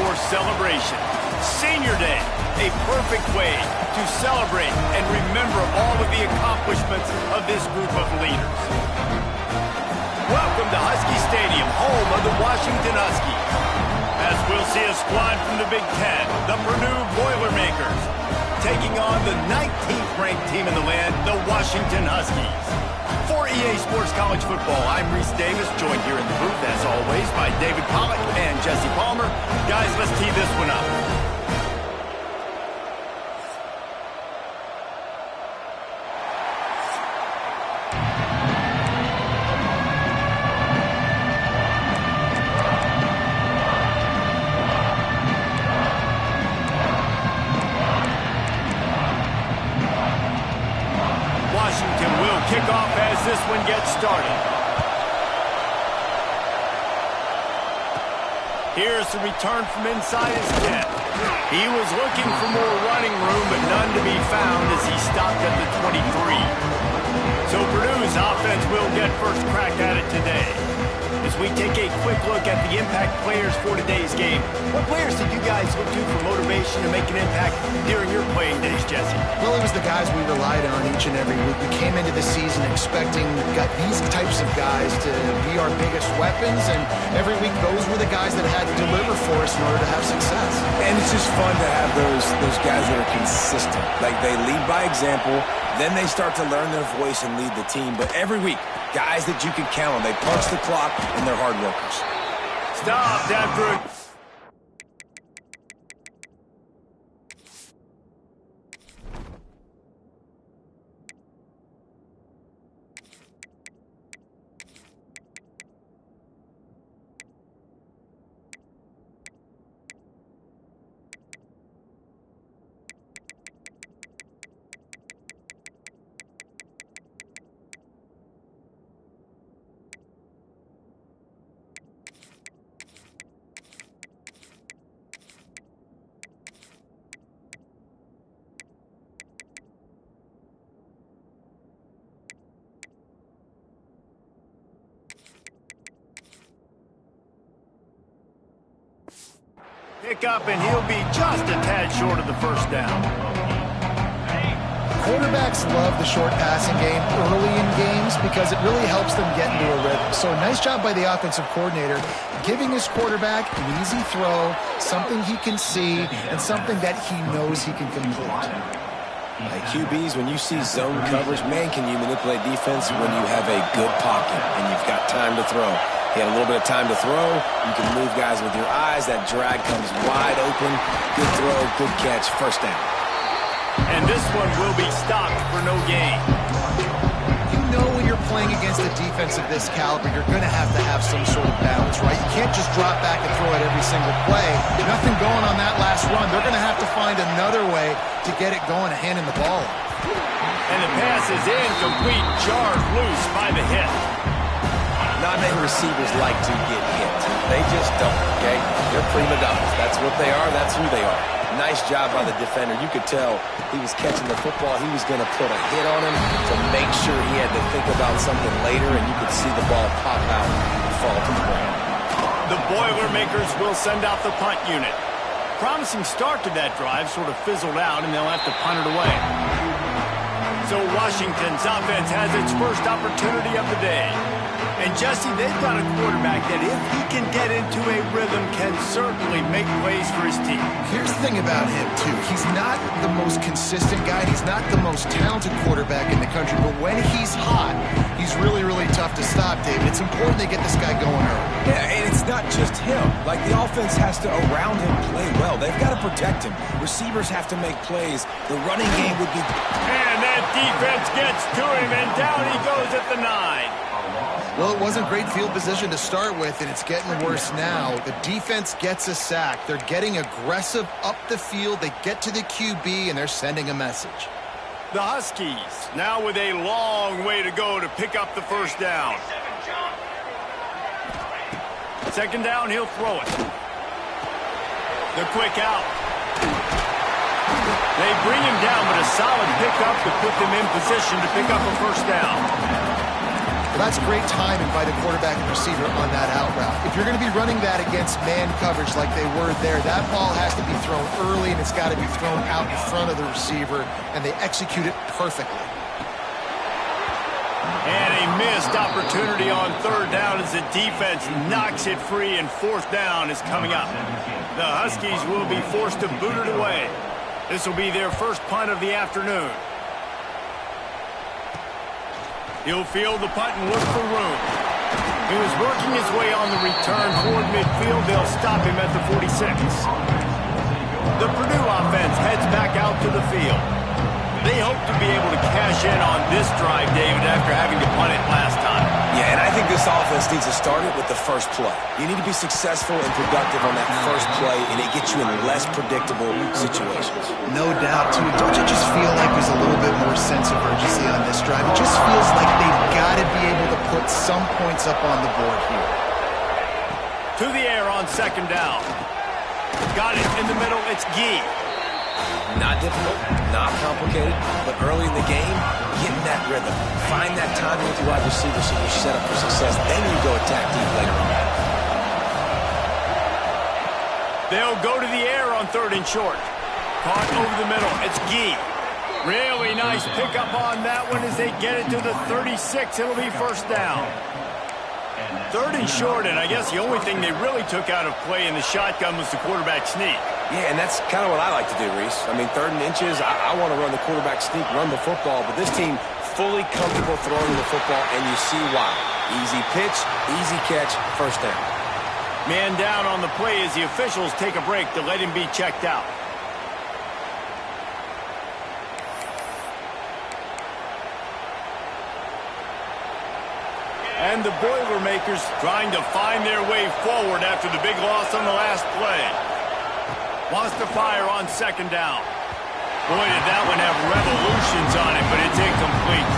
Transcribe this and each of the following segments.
for celebration. Senior Day, a perfect way to celebrate and remember all of the accomplishments of this group of leaders. Welcome to Husky Stadium, home of the Washington Huskies. As we'll see a squad from the Big Ten, the Purdue Boilermakers, taking on the 19th ranked team in the land, the Washington Huskies. For EA Sports College Football, I'm Reese Davis, joined here in the booth, as always, by David Pollack and Jesse Palmer. Guys, let's tee this one up. Kick off as this one gets started. Here's the return from inside his 10. He was looking for more running room, but none to be found as he stopped at the 23. So Purdue's offense will get first crack at it today. As we take a quick look at the impact players for today's game, what players did you guys look to for motivation to make an impact during your playing days, Jesse? Well, it was the guys we relied on each and every week. We came into the season expecting these types of guys to be our biggest weapons, and every week those were the guys that had to deliver for us in order to have success. And it's just fun to have those guys that are consistent. Like, they lead by example, then they start to learn their voice and lead the team. But every week, guys that you can count on. They punch the clock, and they're hard workers. Stopped after it. Pick up, and he'll be just a tad short of the first down. Quarterbacks love the short passing game early in games because it really helps them get into a rhythm. So nice job by the offensive coordinator giving his quarterback an easy throw, something he can see, and something that he knows he can complete. Like QBs, when you see zone coverage, man, can you manipulate defense when you have a good pocket and you've got time to throw. He had a little bit of time to throw. You can move guys with your eyes. That drag comes wide open. Good throw, good catch, first down. And this one will be stopped for no gain. You know when you're playing against a defense of this caliber, you're going to have some sort of balance, right? You can't just drop back and throw it every single play. Nothing going on that last run. They're going to have to find another way to get it going and handing the ball. And the pass is incomplete, jarred loose by the hit. Not many receivers like to get hit. They just don't, okay? They're prima donnas. That's what they are. That's who they are. Nice job by the defender. You could tell he was catching the football. He was going to put a hit on him to make sure he had to think about something later, and you could see the ball pop out and fall to the ground. The Boilermakers will send out the punt unit. Promising start to that drive, sort of fizzled out, and they'll have to punt it away. So Washington's offense has its first opportunity of the day. And Jesse, they've got a quarterback that if he can get into a rhythm can certainly make plays for his team. Here's the thing about him, too. He's not the most consistent guy. He's not the most talented quarterback in the country. But when he's hot, he's really, really tough to stop, David. It's important they get this guy going early. Yeah, and it's not just him. Like, the offense has to, around him, play well. They've got to protect him. Receivers have to make plays. The running game would be... And that defense gets to him, and down he goes at the 9. Well, it wasn't great field position to start with, and it's getting worse now. The defense gets a sack. They're getting aggressive up the field. They get to the QB, and they're sending a message. The Huskies now with a long way to go to pick up the first down. Second down, he'll throw it. The quick out. They bring him down, but a solid pickup to put them in position to pick up a first down. Well, that's great timing by the quarterback and receiver on that out route. If you're going to be running that against man coverage like they were there, that ball has to be thrown early, and it's got to be thrown out in front of the receiver, and they execute it perfectly. And a missed opportunity on third down as the defense knocks it free, and fourth down is coming up. The Huskies will be forced to boot it away. This will be their first punt of the afternoon. He'll field the punt and look for room. He was working his way on the return toward midfield. They'll stop him at the 46. The Purdue offense heads back out to the field. They hope to be able to cash in on this drive, David, after having to punt it last time. Yeah, and I think this offense needs to start it with the first play. You need to be successful and productive on that first play, and it gets you in less predictable situations. No doubt, too. Don't you just feel like there's a little bit more sense of urgency on this drive? It just feels like they've got to be able to put some points up on the board here. To the air on second down. Got it in the middle. It's Gee. Not difficult, not complicated, but early in the game, get in that rhythm. Find that timing with your wide receiver so you're set up for success. Then you go attack deep later on. They'll go to the air on third and short. Caught over the middle. It's Gee. Really nice pickup on that one as they get it to the 36. It'll be first down. Third and short, and I guess the only thing they really took out of play in the shotgun was the quarterback sneak. Yeah, and that's kind of what I like to do, Reese. I mean, third and inches, I want to run the quarterback sneak, run the football, but this team fully comfortable throwing the football, and you see why. Easy pitch, easy catch, first down. Man down on the play as the officials take a break to let him be checked out. And the Boilermakers trying to find their way forward after the big loss on the last play. Wants to fire on second down. Boy, did that one have revolutions on it, but it's incomplete.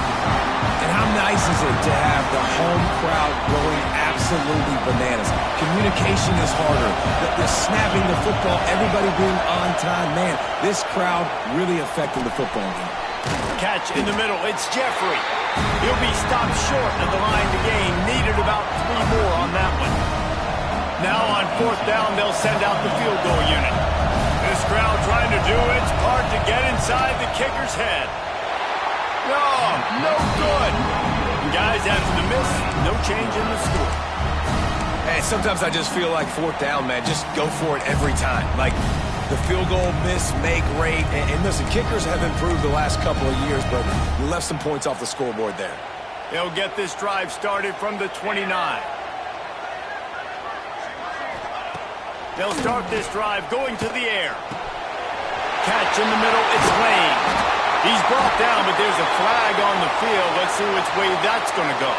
And how nice is it to have the home crowd going absolutely bananas? Communication is harder. The snapping the football, everybody being on time. Man, this crowd really affecting the football game. Catch in the middle. It's Jeffrey. He'll be stopped short of the line to gain. Needed about 3 more on that one. Now on fourth down, they'll send out the field goal unit. This crowd trying to do its part to get inside the kicker's head. No good. And guys, after the miss, no change in the score. Hey, sometimes I just feel like fourth down, man. Just go for it every time. Like, the field goal miss, make rate. And listen, kickers have improved the last couple of years, but you left some points off the scoreboard there. They'll get this drive started from the 29. They'll start this drive going to the air. Catch in the middle, it's Lane. He's brought down, but there's a flag on the field. Let's see which way that's going to go.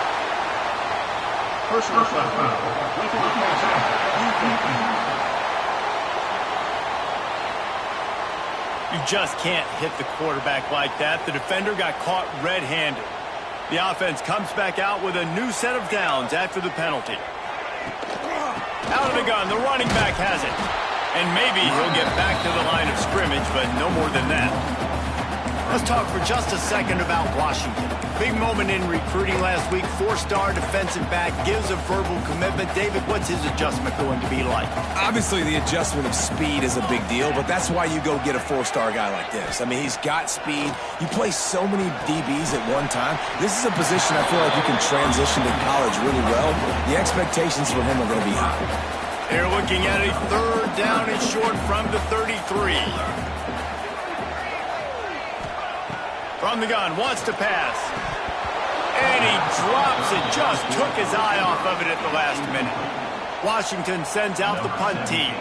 Personal foul. You just can't hit the quarterback like that. The defender got caught red-handed. The offense comes back out with a new set of downs after the penalty. Out of the gun, the running back has it. And maybe he'll get back to the line of scrimmage, but no more than that. Let's talk for just a second about Washington. Big moment in recruiting last week. 4-star defensive back gives a verbal commitment. David, what's his adjustment going to be like? Obviously, the adjustment of speed is a big deal, but that's why you go get a 4-star guy like this. I mean, he's got speed. You play so many DBs at one time. This is a position I feel like you can transition to college really well. The expectations for him are going to be high. They're looking at a third down and short from the 33. From the gun, wants to pass. And he drops it, just took his eye off of it at the last minute. Washington sends out the punt team.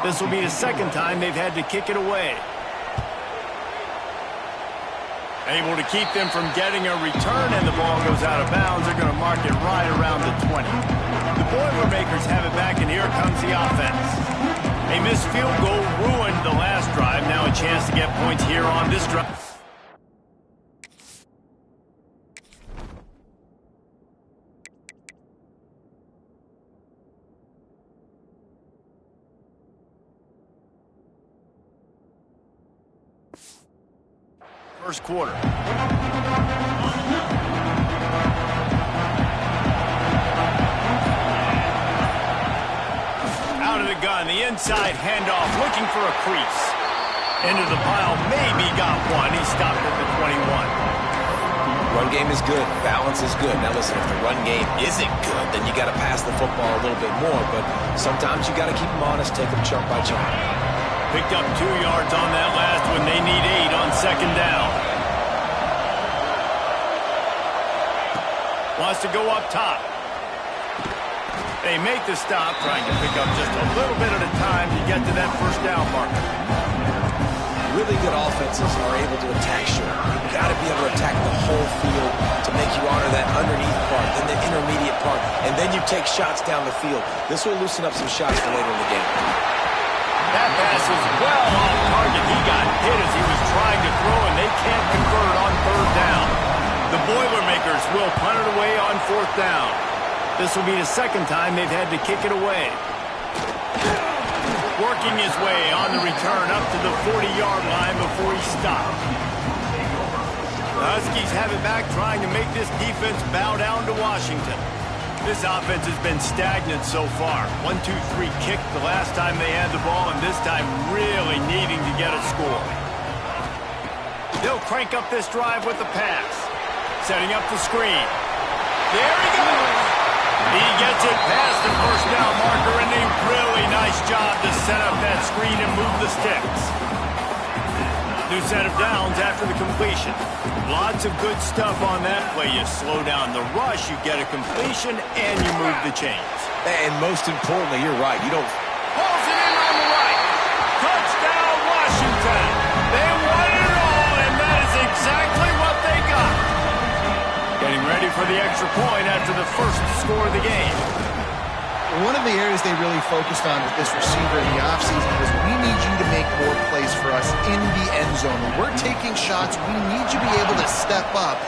This will be the second time they've had to kick it away. Able to keep them from getting a return, and the ball goes out of bounds. They're going to mark it right around the 20. The Boilermakers have it back, and here comes the offense. A missed field goal ruined the last drive. Now a chance to get points here on this drive. First quarter. the gun, the inside handoff, looking for a crease. Into the pile, maybe got one. He stopped at the 21. Run game is good. Balance is good. Now listen, if the run game isn't good, then you got to pass the football a little bit more. But sometimes you got to keep them honest, take them chunk by chunk. Picked up 2 yards on that last one. They need 8 on second down. Wants to go up top. They make the stop, trying to pick up just a little bit at a time to get to that first down marker. Really good offenses are able to attack short. You've got to be able to attack the whole field to make you honor that underneath part, then the intermediate part, and then you take shots down the field. This will loosen up some shots for later in the game. That pass is well off target. He got hit as he was trying to throw, and they can't convert on third down. The Boilermakers will punt it away on fourth down. This will be the second time they've had to kick it away. Working his way on the return up to the 40-yard line before he stopped. The Huskies have it back, trying to make this defense bow down to Washington. This offense has been stagnant so far. 1-2-3 kick the last time they had the ball, and this time really needing to get a score. They'll crank up this drive with the pass. Setting up the screen. There he goes! He gets it past the first down marker, and a really nice job to set up that screen and move the sticks. New set of downs after the completion. Lots of good stuff on that play. You slow down the rush, you get a completion, and you move the chains. And most importantly, you're right. You don't... Pulls it in on the right. Touchdown, Washington. They won it all, and that is exactly what they got. Getting ready for the extra point after the first score of the game. One of the areas they really focused on with this receiver in the offseason was we need you to make more plays for us in the end zone. When we're taking shots, we need you to be able to step up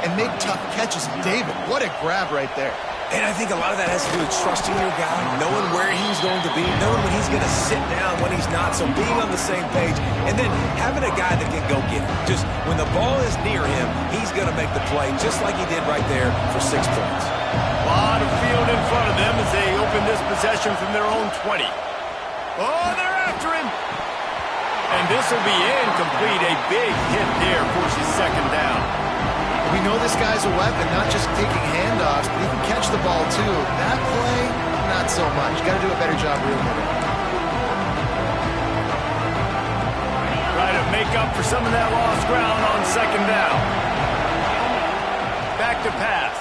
and make tough catches. David, what a grab right there. And I think a lot of that has to do with trusting your guy, knowing where he's going to be, knowing when he's going to sit down, when he's not, so being on the same page, and then having a guy that can go get it. Just when the ball is near him, he's going to make the play, just like he did right there for 6 points. A lot of field in front of them as they open this possession from their own 20. Oh, they're after him. And this will be incomplete. A big hit there forces second down. We know this guy's a weapon, not just taking handoffs, but he can catch the ball too. That play, not so much. Got to do a better job reeling it in. Try to make up for some of that lost ground on second down. Back to pass.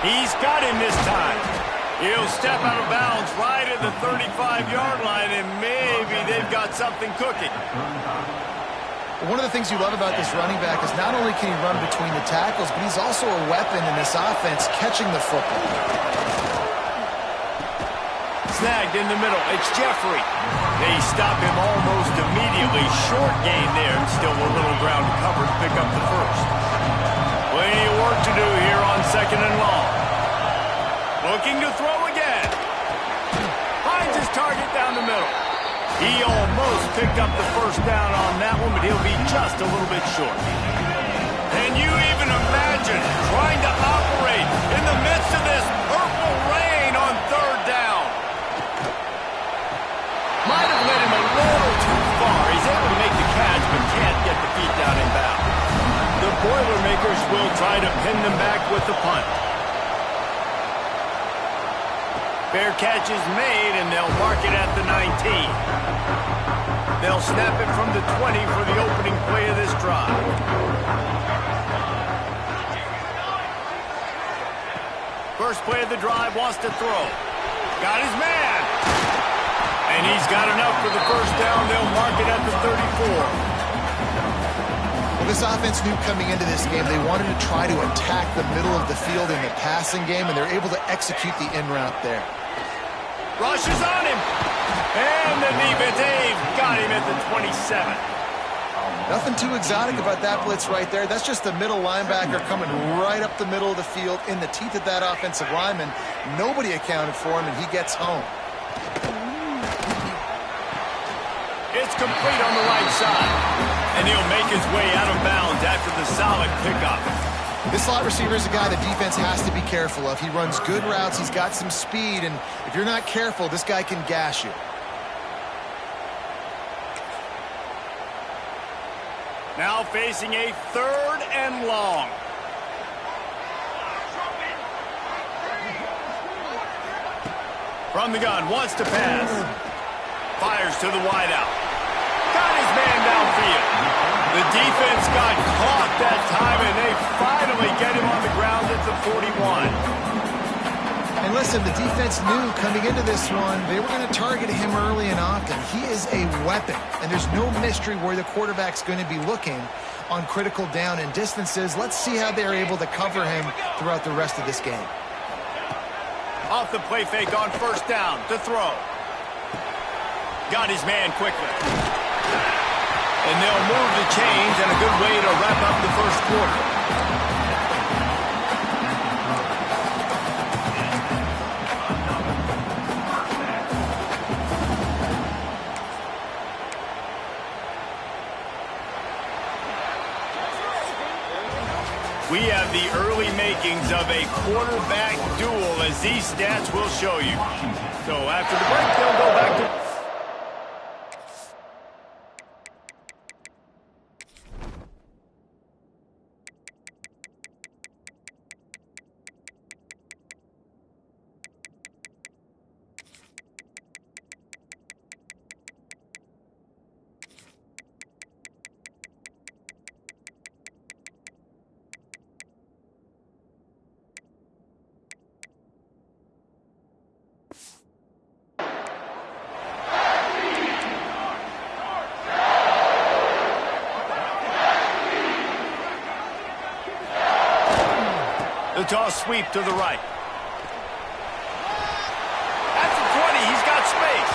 He's got him this time. He'll step out of bounds right at the 35-yard line, and maybe they've got something cooking. One of the things you love about this running back is not only can he run between the tackles, but he's also a weapon in this offense catching the football. Snagged in the middle. It's Jeffrey. They stop him almost immediately. Short gain there, and still a little ground to cover to pick up the first. Plenty of work to do here on second and long. Looking to throw again. Finds his target down the middle. He almost picked up the first down on that one, but he'll be just a little bit short. Can you even imagine trying to operate in the midst of this purple rain on third down? Might have led him a little too far. He's able to make the catch, but can't get the feet down in bounds. The Boilermakers will try to pin them back with the punt. Fair catch is made, and they'll mark it at the 19. They'll snap it from the 20 for the opening play of this drive. First play of the drive, wants to throw. Got his man. And he's got enough for the first down. They'll mark it at the 34. Well, this offense knew coming into this game they wanted to try to attack the middle of the field in the passing game, and they're able to execute the in route there. Rush is on him. And the defense got him at the 27. Nothing too exotic about that blitz right there. That's just the middle linebacker coming right up the middle of the field in the teeth of that offensive lineman. Nobody accounted for him, and he gets home. It's complete on the right side. And he'll make his way out of bounds after the solid pickup. This slot receiver is a guy the defense has to be careful of. He runs good routes. He's got some speed, and if you're not careful, this guy can gash you. Now facing a 3rd and long. From the gun, wants to pass. Fires to the wideout. Got his man downfield. The defense got caught that time, and they finally get him on the ground at the 41. And listen, the defense knew coming into this one, they were going to target him early and often. He is a weapon, and there's no mystery where the quarterback's going to be looking on critical down and distances. Let's see how they're able to cover him throughout the rest of this game. Off the play fake on 1st down to throw. Got his man quickly. And they'll move the chains, and a good way to wrap up the 1st quarter. We have the early makings of a quarterback duel, as these stats will show you. So after the break, they'll go back to... The toss sweep to the right. At the 20, he's got space.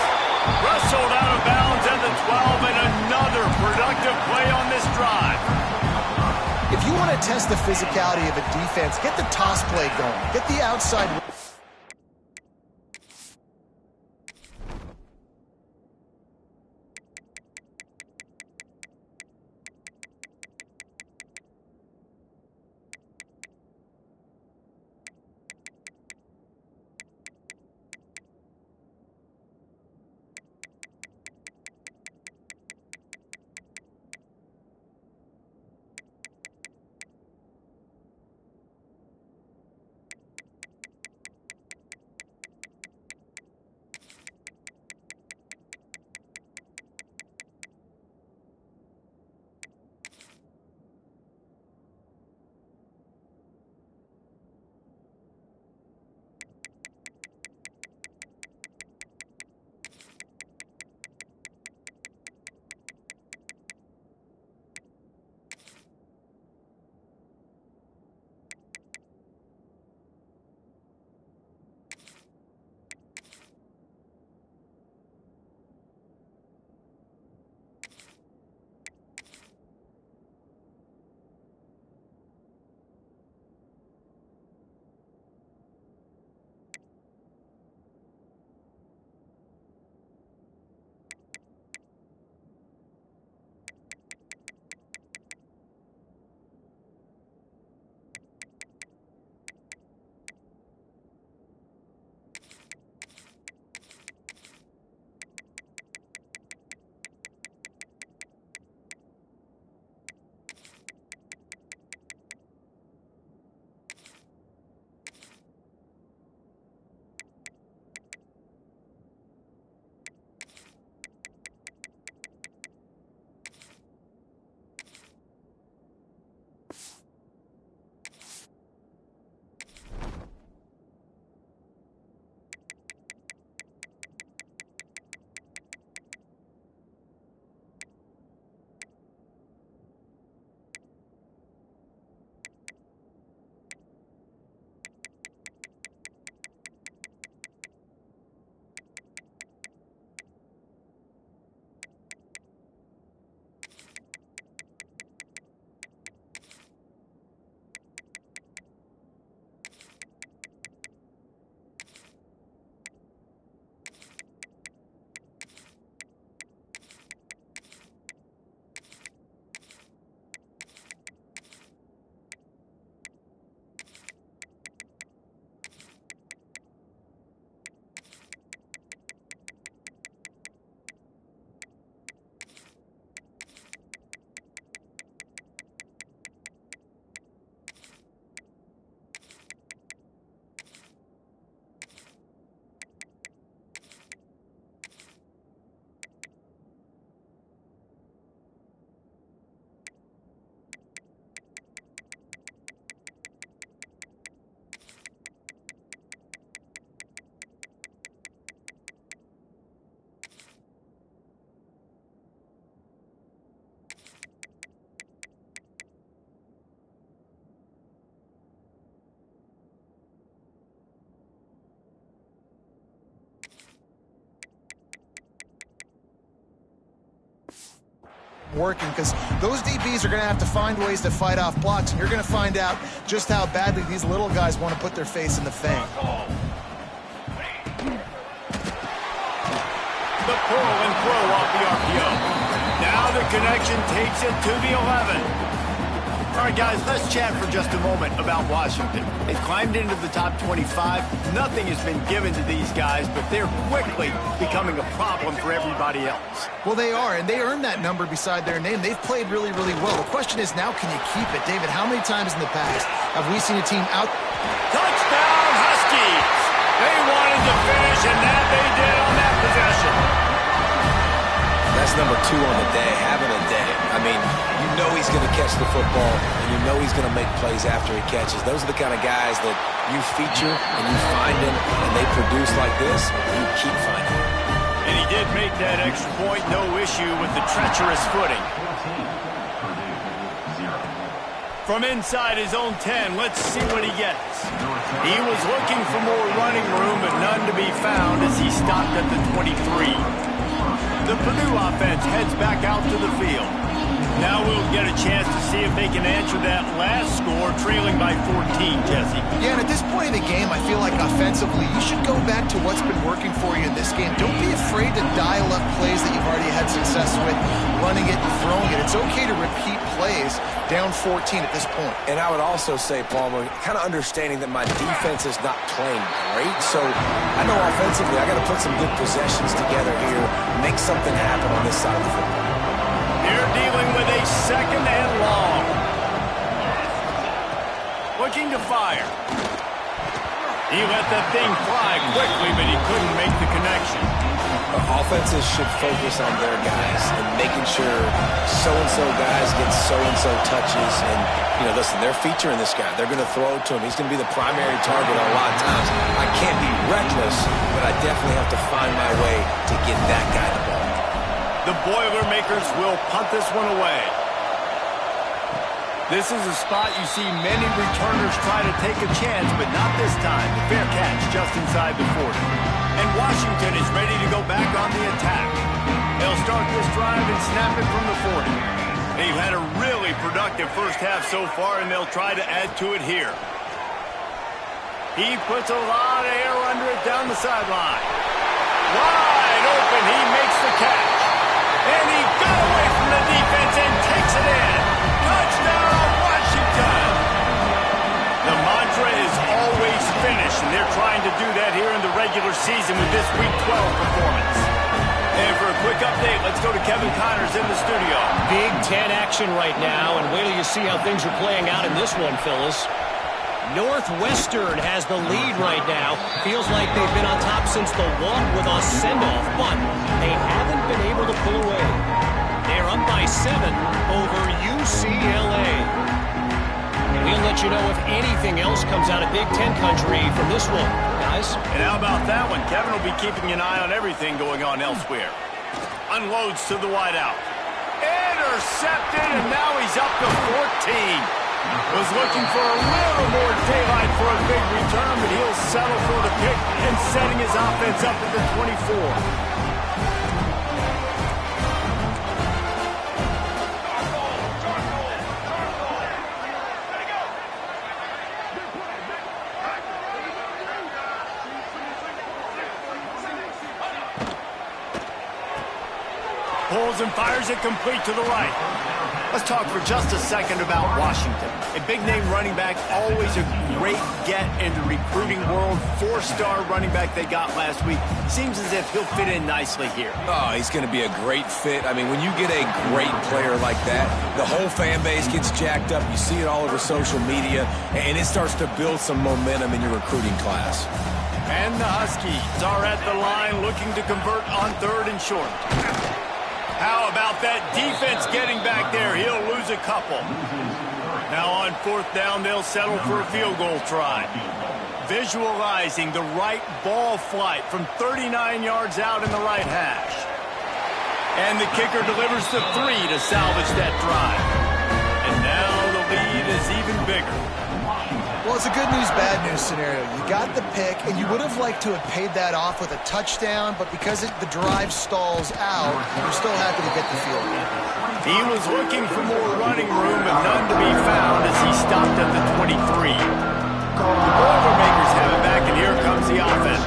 Wrestled out of bounds at the 12, and another productive play on this drive. If you want to test the physicality of a defense, get the toss play going. Get the outside... working, because those DBs are going to have to find ways to fight off blocks, and you're going to find out just how badly these little guys want to put their face in the fang. The pull and throw off the RPO. Now the connection takes it to the 11. All right, guys, let's chat for just a moment about Washington. They've climbed into the top 25. Nothing has been given to these guys, but they're quickly becoming a problem for everybody else. Well, they are, and they earned that number beside their name. They've played really, really well. The question is, now can you keep it? David, how many times in the past have we seen a team out? Touchdown, Huskies! They wanted to finish, and that they did on that possession. That's number 2 on the day, having a day. I mean, you know he's going to catch the football, and you know he's going to make plays after he catches. Those are the kind of guys that you feature and you find them, and they produce like this, you keep finding them. And he did make that extra point, no issue with the treacherous footing. From inside his own 10, let's see what he gets. He was looking for more running room, but none to be found as he stopped at the 23. The Purdue offense heads back out to the field. Now we'll get a chance to see if they can answer that last score, trailing by 14, Jesse. Yeah, and at this point in the game, I feel like offensively, you should go back to what's been working for you in this game. Don't be afraid to dial up plays that you've already had success with, running it and throwing it. It's okay to repeat plays down 14 at this point. And I would also say, Palmer, kind of understanding that my defense is not playing great, so I know offensively I got to put some good possessions together here, make something happen on this side of the football. They're dealing with a second and long. Looking to fire. He let that thing fly quickly, but he couldn't make the connection. Offenses should focus on their guys and making sure so-and-so guys get so-and-so touches. And, you know, listen, they're featuring this guy. They're going to throw it to him. He's going to be the primary target a lot of times. I can't be reckless, but I definitely have to find my way to get that guy the ball. The Boilermakers will punt this one away. This is a spot you see many returners try to take a chance, but not this time. Fair catch just inside the 40. And Washington is ready to go back on the attack. They'll start this drive and snap it from the 40. They've had a really productive first half so far, and they'll try to add to it here. He puts a lot of air under it down the sideline. Wide open, he makes the catch. And he got away from the defense and takes it in. Touchdown, Washington! The mantra is always finish, and they're trying to do that here in the regular season with this Week 12 performance. And for a quick update, let's go to Kevin Connors in the studio. Big Ten action right now, and wait till you see how things are playing out in this one, Phyllis. Northwestern has the lead right now. Feels like they've been on top since the walk with a send-off, but they haven't been able to pull away. They're up by 7 over UCLA. And we'll let you know if anything else comes out of Big Ten country from this one, guys. And how about that one? Kevin will be keeping an eye on everything going on elsewhere. Unloads to the wideout. Intercepted, and now he's up to 14. Was looking for a little more daylight for a big return, but he'll settle for the pick and setting his offense up at the 24. Pulls and fires it complete to the right. Let's talk for just a second about Washington. A big-name running back, always a great get in the recruiting world. 4-star running back they got last week. Seems as if he'll fit in nicely here. Oh, he's going to be a great fit. I mean, when you get a great player like that, the whole fan base gets jacked up. You see it all over social media, and it starts to build some momentum in your recruiting class. And the Huskies are at the line looking to convert on 3rd and short. How about that defense getting back there? He'll lose a couple. Now on 4th down, they'll settle for a field goal try. Visualizing the right ball flight from 39 yards out in the right hash. And the kicker delivers the 3 to salvage that drive. And now the lead is even bigger. Well, it's a good news, bad news scenario. You got the pick, and you would have liked to have paid that off with a touchdown, but because the drive stalls out, you're still happy to get the field goal. He was looking for more running room, but none to be found as he stopped at the 23. The Boilermakers have it back, and here comes the offense.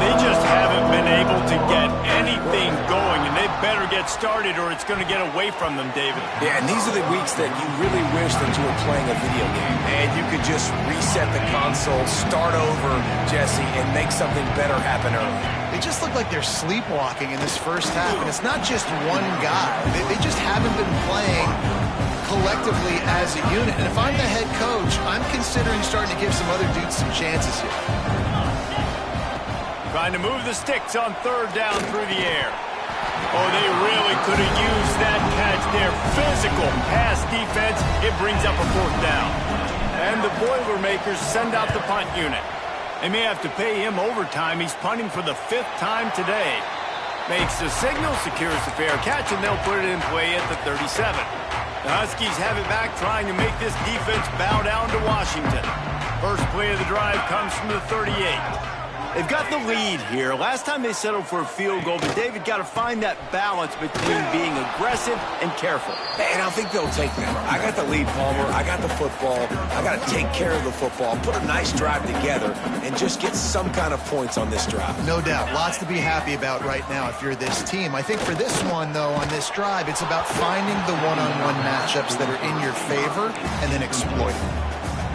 They just haven't been able to get anything going, and they better get started or it's going to get away from them, David. Yeah, and these are the weeks that you really wish that you were playing a video game, and you could just reset the console, start over, Jesse, and make something better happen early. They just look like they're sleepwalking in this first half, and it's not just one guy. They just haven't been playing collectively as a unit. And if I'm the head coach, I'm considering starting to give some other dudes some chances here. Trying to move the sticks on third down through the air. Oh, they really could have used that catch there. Physical pass defense. It brings up a fourth down. And the Boilermakers send out the punt unit. They may have to pay him overtime. He's punting for the 5th time today. Makes the signal, secures the fair catch, and they'll put it in play at the 37. The Huskies have it back, trying to make this defense bow down to Washington. First play of the drive comes from the 38. They've got the lead here. Last time they settled for a field goal, but David got to find that balance between being aggressive and careful. And I think they'll take that. I got the lead, Palmer. I got the football. I got to take care of the football, put a nice drive together, and just get some kind of points on this drive. No doubt. Lots to be happy about right now if you're this team. I think for this one, though, on this drive, it's about finding the one-on-one matchups that are in your favor and then exploiting them.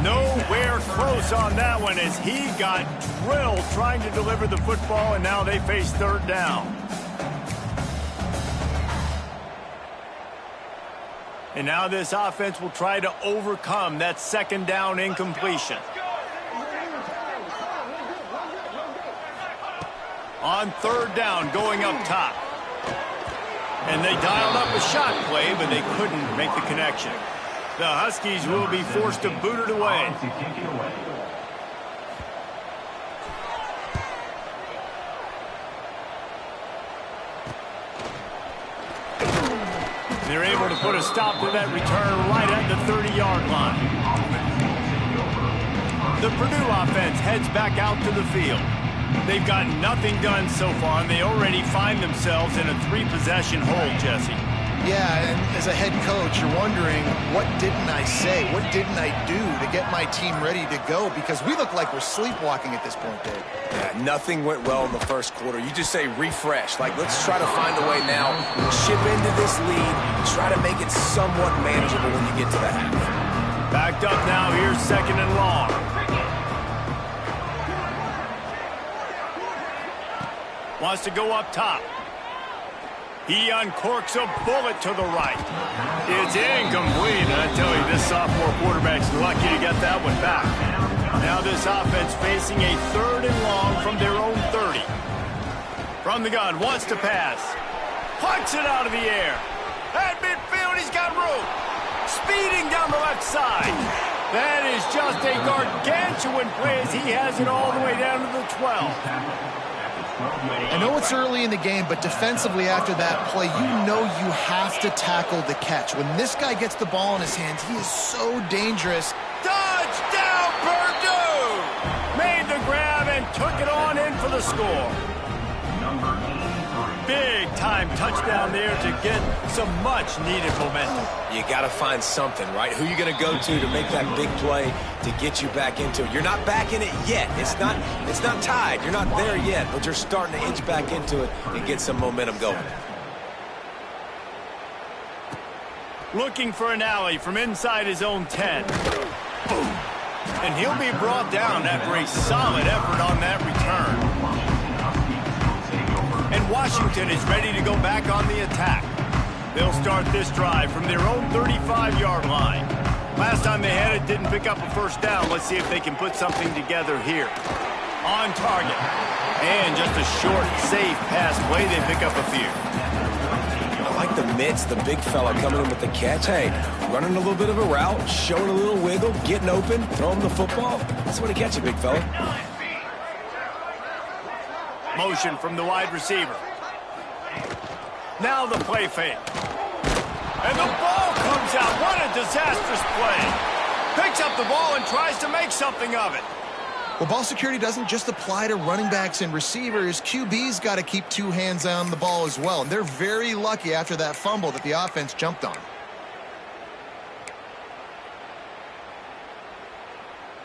Nowhere close on that one as he got drilled trying to deliver the football, and now they face third down. And now this offense will try to overcome that second down incompletion. On third down, going up top. And they dialed up a shot play, but they couldn't make the connection. The Huskies will be forced to boot it away. They're able to put a stop to that return right at the 30-yard line. The Purdue offense heads back out to the field. They've got nothing done so far, and they already find themselves in a 3-possession hole, Jesse. Yeah, and as a head coach, you're wondering, what didn't I say? What didn't I do to get my team ready to go? Because we look like we're sleepwalking at this point, Dave. Yeah, nothing went well in the first quarter. You just say refresh. Like, let's try to find a way now. Chip into this lead. Try to make it somewhat manageable when you get to the half. Backed up now. Here's second and long. Wants to go up top. He uncorks a bullet to the right. It's incomplete. And I tell you, this sophomore quarterback's lucky to get that one back. Now this offense facing a third and long from their own 30. From the gun, wants to pass. Punts it out of the air. At midfield, he's got room. Speeding down the left side. That is just a gargantuan play as he has it all the way down to the 12. I know it's early in the game, but defensively after that play, you know you have to tackle the catch. When this guy gets the ball in his hands, he is so dangerous. Touchdown, Purdue! Made the grab and took it on in for the score. Big-time touchdown there to get some much-needed momentum. You got to find something, right? Who you going to go to make that big play to get you back into it? You're not back in it yet. It's not tied. You're not there yet, but you're starting to inch back into it and get some momentum going. Looking for an alley from inside his own 10. Boom. And he'll be brought down after a solid effort on that return. And Washington is ready to go back on the attack. They'll start this drive from their own 35-yard line. Last time they had it, didn't pick up a first down. Let's see if they can put something together here. On target. And just a short, safe pass play. They pick up a few. I like the mitts, the big fella coming in with the catch. Hey, running a little bit of a route, showing a little wiggle, getting open, throwing the football. That's the way to catch it, big fella. Motion from the wide receiver. Now the play fake. And the ball comes out. What a disastrous play. Picks up the ball and tries to make something of it. Well, ball security doesn't just apply to running backs and receivers. QB's got to keep two hands on the ball as well. And they're very lucky after that fumble that the offense jumped on.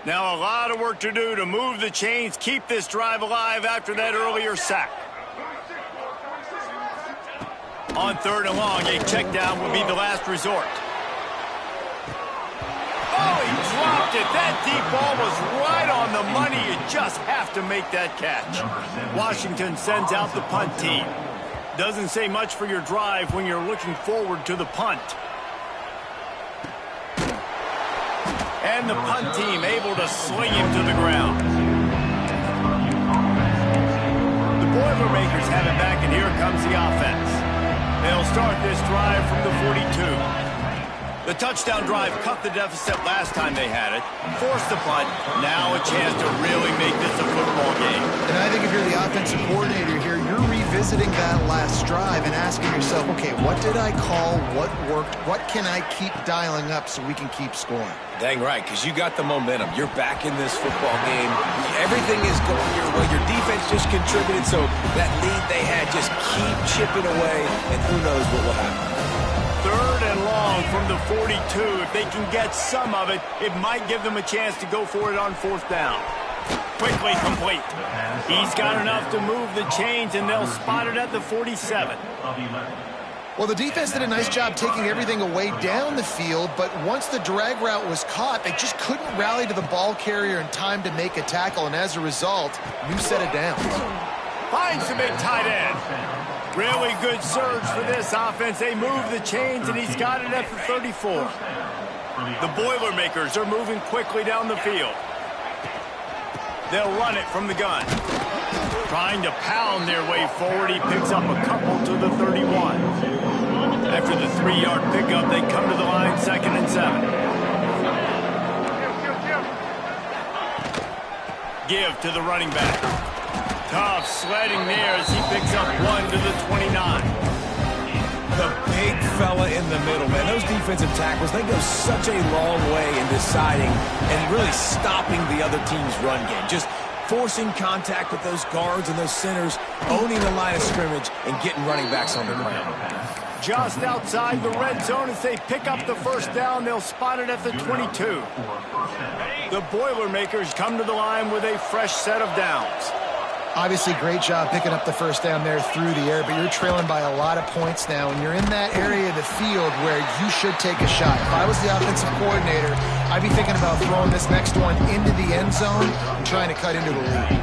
Now a lot of work to do to move the chains, keep this drive alive after that earlier sack. On 3rd and long, a check down would be the last resort. Oh, he dropped it. That deep ball was right on the money. You just have to make that catch. Washington sends out the punt team. Doesn't say much for your drive when you're looking forward to the punt. And the punt team able to sling him to the ground. The Boilermakers have it back, and here comes the offense. They'll start this drive from the 42. The touchdown drive cut the deficit last time they had it. Forced the punt. Now a chance to really make this a football game. And I think if you're the offensive coordinator here, you're revisiting that last drive and asking yourself, okay, what did I call? What worked? What can I keep dialing up so we can keep scoring? Dang right, because you got the momentum. You're back in this football game. Everything is going your way. Your defense just contributed, so that lead they had, just keep chipping away, and who knows what will happen. 3rd and long from the 42. If they can get some of it, it might give them a chance to go for it on 4th down. Quickly complete. He's got enough to move the chains, and they'll spot it at the 47. Well, the defense did a nice job taking everything away down the field, but once the drag route was caught, they just couldn't rally to the ball carrier in time to make a tackle, and as a result, new set of downs. Finds the big tight end. Really good surge for this offense. They move the chains, and he's got it at the 34. The Boilermakers are moving quickly down the field. They'll run it from the gun. Trying to pound their way forward. He picks up a couple to the 31. After the 3-yard pickup, they come to the line, 2nd and 7. Give to the running back. Tough sledding there as he picks up 1 to the 29. The big fella in the middle, man. Those defensive tackles, they go such a long way in deciding and really stopping the other team's run game. Just forcing contact with those guards and those centers, owning the line of scrimmage, and getting running backs on the ground. Just outside the red zone as they pick up the 1st down. They'll spot it at the 22. The Boilermakers come to the line with a fresh set of downs. Obviously, great job picking up the 1st down there through the air, but you're trailing by a lot of points now, and you're in that area of the field where you should take a shot. If I was the offensive coordinator, I'd be thinking about throwing this next one into the end zone and trying to cut into the lead.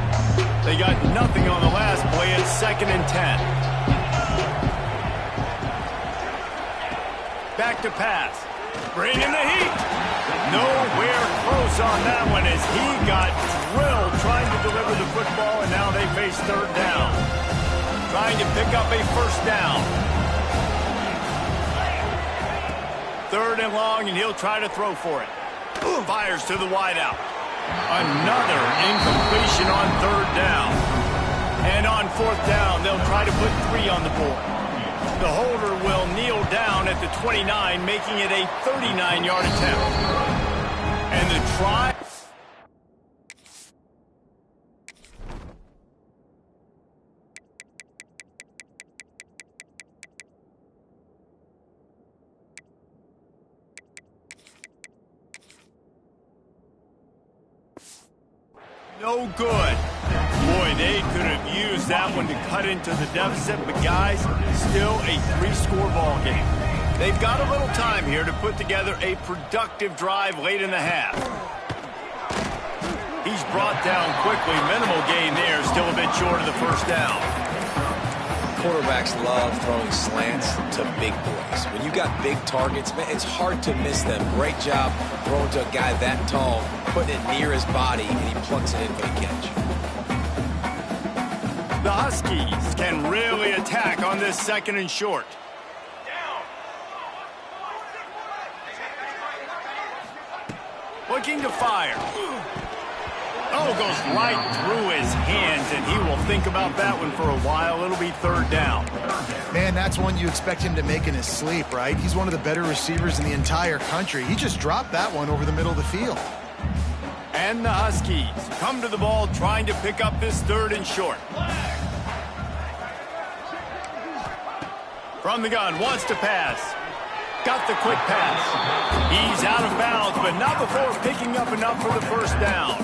They got nothing on the last play. It's 2nd and 10. Back to pass. Bringing the heat. Nowhere close on that one as he got drilled trying to deliver the football, and now they face 3rd down. Trying to pick up a 1st down. 3rd and long, and he'll try to throw for it. Fires to the wideout. Another incompletion on 3rd down. And on 4th down, they'll try to put 3 on the board. The holder will kneel down at the 29, making it a 39-yard attempt. And the try... No good. Boy, they could have used that one to cut into the deficit, but guys, still a 3-score ball game. They've got a little time here to put together a productive drive late in the half. He's brought down quickly. Minimal gain there, still a bit short of the 1st down. Quarterbacks love throwing slants to big boys. When you got big targets, man, it's hard to miss them. Great job throwing to a guy that tall, putting it near his body, and he plucks it in for the catch. The Huskies can really attack on this 2nd and short. Looking to fire. Oh, goes right through his hands, and he will think about that one for a while. It'll be 3rd down. Man, that's one you expect him to make in his sleep, right? He's one of the better receivers in the entire country. He just dropped that one over the middle of the field. And the Huskies come to the ball trying to pick up this 3rd and short. From the gun, wants to pass. Got the quick pass. He's out of bounds, but not before picking up enough for the first down.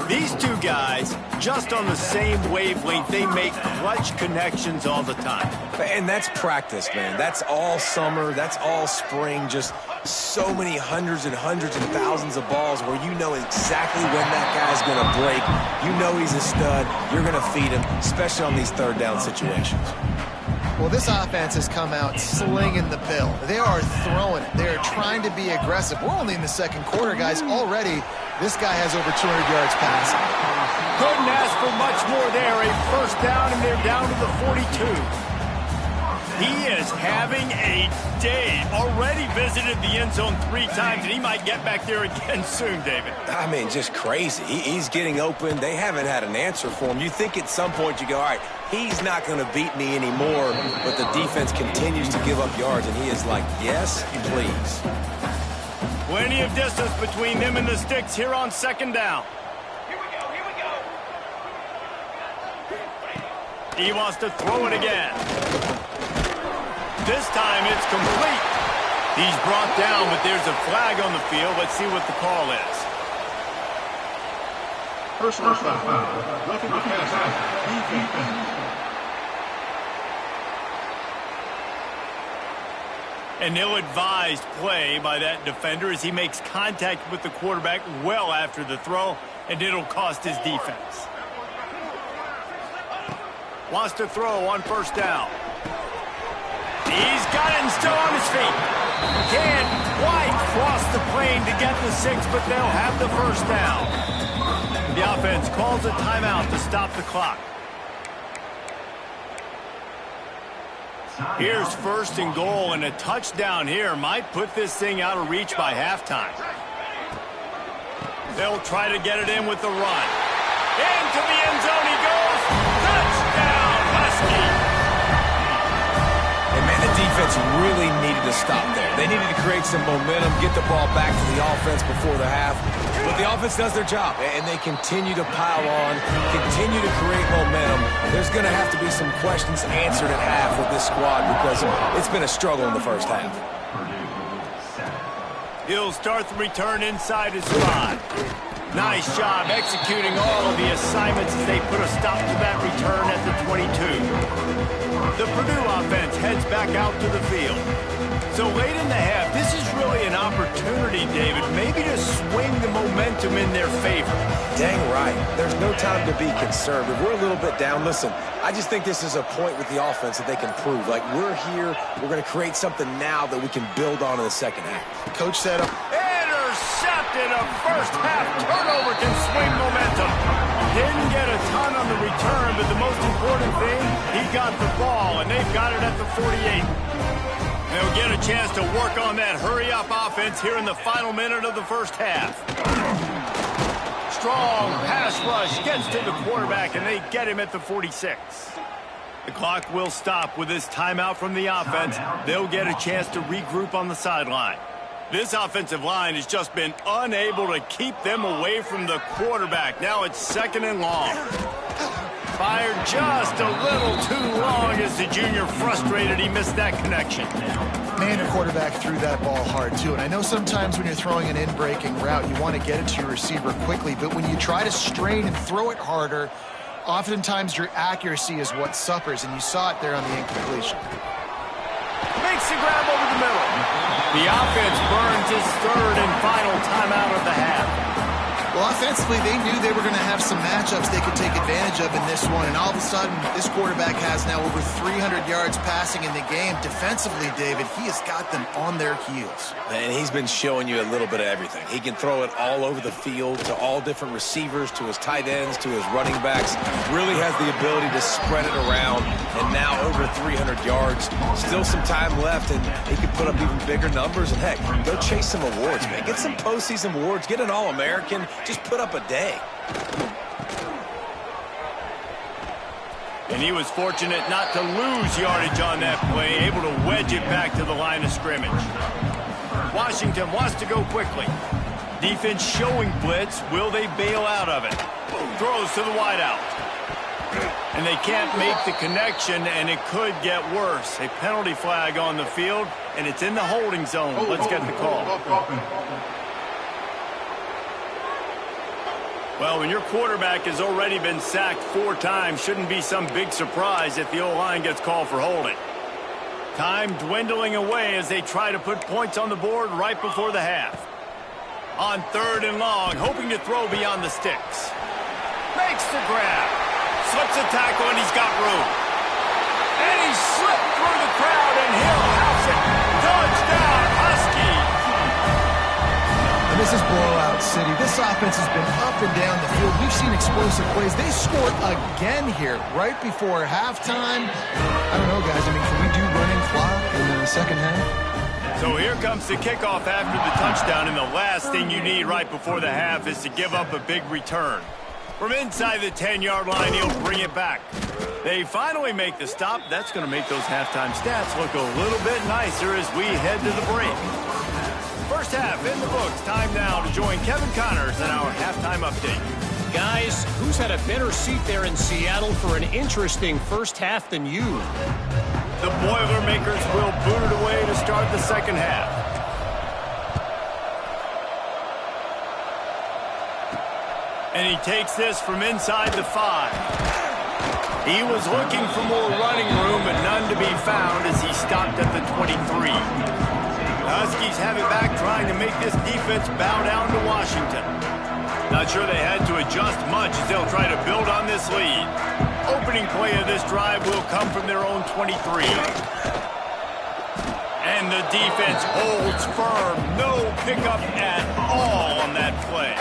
These two guys, just on the same wavelength, they make clutch connections all the time. And that's practice, man. That's all summer. That's all spring. Just so many hundreds and thousands of balls where you know exactly when that guy's going to break. You know he's a stud. You're going to feed him, especially on these 3rd down situations. Well, this offense has come out slinging the bill. They are throwing it. They're trying to be aggressive. We're only in the 2nd quarter, guys. Already, this guy has over 200 yards passing. Couldn't ask for much more there. A first down, and they're down to the 42. He is having a day. Already visited the end zone 3 times, and he might get back there again soon, David. I mean, just crazy. He's getting open. They haven't had an answer for him. You think at some point you go, all right, he's not going to beat me anymore, but the defense continues to give up yards, and he is like, yes, please. Plenty of distance between them and the sticks here on 2nd down. Here we go. He wants to throw it again. This time it's complete. He's brought down, but there's a flag on the field. Let's see what the call is. Personal foul. Roughing the passer. Defense. An ill-advised play by that defender as he makes contact with the quarterback well after the throw, and it'll cost his defense. Wants to throw on 1st down. He's got it and still on his feet. Can't quite cross the plane to get the 6, but they'll have the 1st down. The offense calls a timeout to stop the clock. Here's 1st and goal, and a touchdown here might put this thing out of reach by halftime. They'll try to get it in with the run. Into the end zone he goes. Touchdown, Husky! And man, the defense really needed to stop there. They needed to create some momentum, get the ball back to the offense before the half. But the offense does their job, and they continue to pile on, continue to create momentum. There's going to have to be some questions answered at half with this squad because it's been a struggle in the first half. He'll start the return inside his spot. Nice job executing all of the assignments as they put a stop to that return at the 22. The Purdue offense heads back out to the field. So late in the half, this is really an opportunity, David, maybe to swing the momentum in their favor. Dang right. There's no time to be conservative. We're a little bit down. Listen, I just think this is a point with the offense that they can prove. Like, we're here, we're going to create something now that we can build on in the 2nd half. Coach said, intercepted. A first-half turnover can swing momentum. Didn't get a ton on the return, but the most important thing, he got the ball, and they've got it at the 48. They'll get a chance to work on that hurry-up offense here in the final minute of the 1st half. Strong pass rush gets to the quarterback, and they get him at the 46. The clock will stop with this timeout from the offense. They'll get a chance to regroup on the sideline. This offensive line has just been unable to keep them away from the quarterback. Now it's 2nd and long. Fired just a little too long as the junior frustrated he missed that connection. man, the quarterback threw that ball hard, too. And I know sometimes when you're throwing an in-breaking route, you want to get it to your receiver quickly. But when you try to strain and throw it harder, oftentimes your accuracy is what suffers. And you saw it there on the incompletion. Makes the grab over the middle. The offense burns his 3rd and final timeout of the half. Well, offensively, they knew they were going to have some matchups they could take advantage of in this one. And all of a sudden, this quarterback has now over 300 yards passing in the game. Defensively, David, he has got them on their heels. And he's been showing you a little bit of everything. He can throw it all over the field to all different receivers, to his tight ends, to his running backs. Really has the ability to spread it around. And now over 300 yards. Still some time left, and he can put up even bigger numbers. And, heck, go chase some awards, man. Get some postseason awards. Get an All-American. Just put up a day. And he was fortunate not to lose yardage on that play, able to wedge it back to the line of scrimmage. Washington wants to go quickly. Defense showing blitz. Will they bail out of it? Throws to the wideout. And they can't make the connection, and it could get worse. A penalty flag on the field, and it's in the holding zone. Let's get the call. Well, when your quarterback has already been sacked 4 times, shouldn't be some big surprise if the O-line gets called for holding. Time dwindling away as they try to put points on the board right before the half. On 3rd and long, hoping to throw beyond the sticks. Makes the grab. Slips a tackle, and he's got room. And he slipped through the crowd, and he'll house it. Touchdown, Huskies. And this is blowout city. This offense has been up and down the field. We've seen explosive plays. They scored again here right before halftime. I don't know, guys. I mean, can we do running clock in the second half? So here comes the kickoff after the touchdown, and the last thing you need right before the half is to give up a big return. From inside the 10-yard line, he'll bring it back. They finally make the stop. That's going to make those halftime stats look a little bit nicer as we head to the break. First half in the books. Time now to join Kevin Connors in our halftime update. Guys, who's had a better seat there in Seattle for an interesting first half than you? The Boilermakers will boot it away to start the second half. And he takes this from inside the 5. He was looking for more running room, but none to be found as he stopped at the 23. The Huskies have it back, trying to make this defense bow down to Washington. Not sure they had to adjust much as they'll try to build on this lead. Opening play of this drive will come from their own 23. And the defense holds firm. No pickup at all on that play.